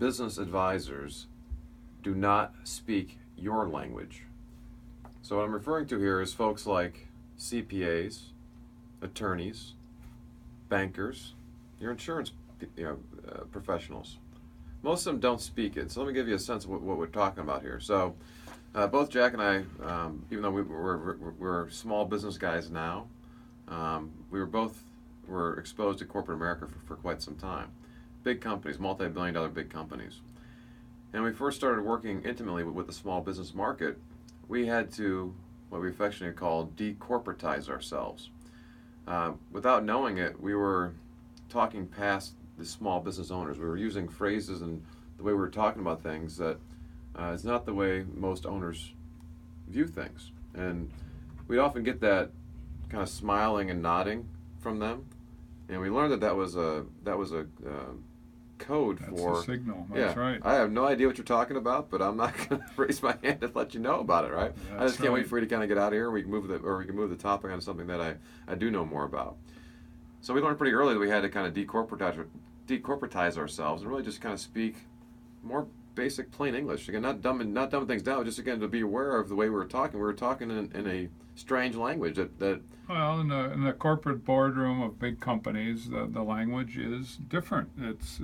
business advisors do not speak your language. So what I'm referring to here is folks like CPAs, attorneys, bankers, your insurance professionals. Most of them don't speak it. So let me give you a sense of what we're talking about here. So both Jack and I, even though we're small business guys now, we were exposed to corporate America for quite some time. Big companies, multi-billion-dollar big companies. And when we first started working intimately with the small business market, we had to, what we affectionately call, decorporatize ourselves. Without knowing it, we were talking past the small business owners. We were using phrases and the way we were talking about things that is not the way most owners view things. And we'd often get that kind of smiling and nodding from them. And we learned that was a code for... That's a signal. That's right. I have no idea what you're talking about, but I'm not going to raise my hand and let you know about it, right? I just can't wait for you to kind of get out of here, and we can move the topic on to something that I do know more about. So we learned pretty early that we had to kind of decorporatize ourselves and really just kind of speak more basic plain English. Again, not dumb things down, just again to be aware of the way we were talking. We were talking in a strange language that well, in the corporate boardroom of big companies, the language is different. It's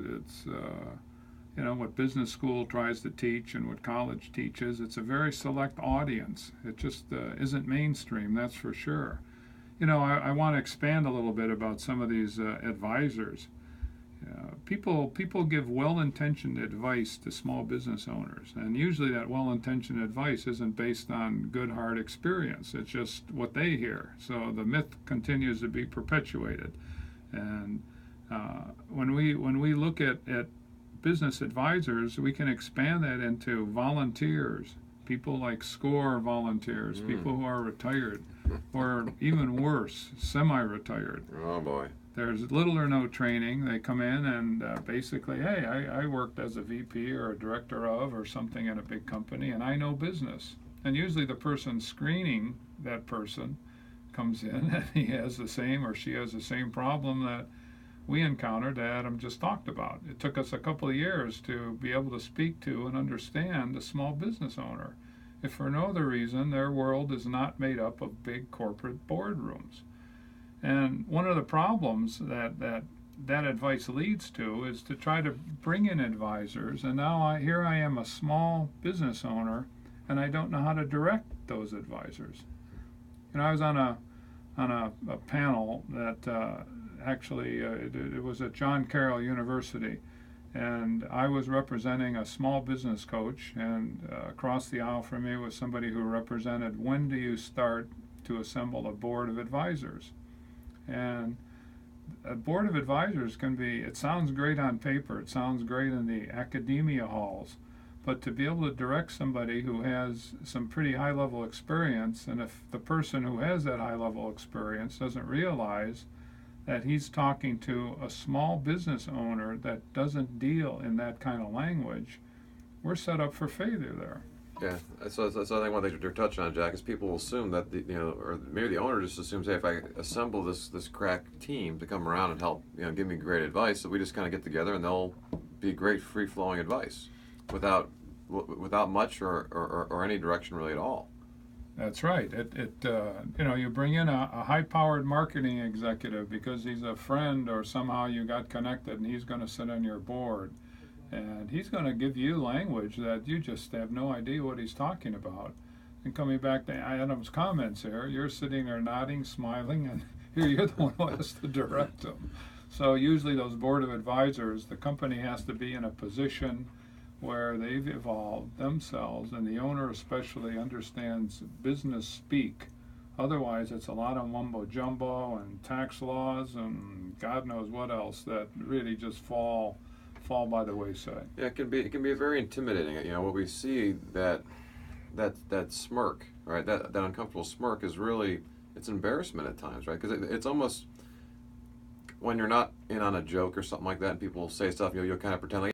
what business school tries to teach and what college teaches. It's a very select audience. It just isn't mainstream, that's for sure. I want to expand a little bit about some of these advisors. People give well-intentioned advice to small business owners, and usually that well-intentioned advice isn't based on good, hard experience. It's just what they hear. So the myth continues to be perpetuated. And when we look at business advisors, we can expand that into volunteers, people like SCORE volunteers, people who are retired, or even worse, semi-retired. Oh boy. There's little or no training. They come in and basically, hey, I worked as a VP or a director of or something in a big company, and I know business. And usually the person screening that person comes in and he has the same or she has the same problem that we encountered that Adam just talked about. It took us a couple of years to be able to speak to and understand the small business owner, if for no other reason their world is not made up of big corporate boardrooms. And one of the problems that advice leads to is to try to bring in advisors. And now here I am, a small business owner, and I don't know how to direct those advisors. I was on a panel that actually it was at John Carroll University, and I was representing a small business coach, and across the aisle from me was somebody who represented when do you start to assemble a board of advisors. And a board of advisors it sounds great on paper, it sounds great in the academia halls, but to be able to direct somebody who has some pretty high-level experience, and if the person who has that high-level experience doesn't realize that he's talking to a small business owner that doesn't deal in that kind of language, we're set up for failure there. Yeah, so I think one of the things you're touching on, Jack, is people will assume that or maybe the owner just assumes, hey, if I assemble this crack team to come around and help, give me great advice, that we just kind of get together and they'll be great free-flowing advice without much or any direction really at all. That's right. You bring in a high-powered marketing executive because he's a friend or somehow you got connected and he's going to sit on your board. And he's going to give you language that you just have no idea what he's talking about. And coming back to Adam's comments here, you're sitting there nodding, smiling, and here you're the one who has to direct them. So usually those board of advisors, the company has to be in a position where they've evolved themselves, and the owner especially understands business speak. Otherwise, it's a lot of mumbo-jumbo and tax laws and God knows what else that really just fall by the wayside. Yeah, it can be very intimidating. What we see that smirk, right? That uncomfortable smirk is really, it's embarrassment at times, right? Because it's almost when you're not in on a joke or something like that, and people say stuff, you'll kind of pretend like,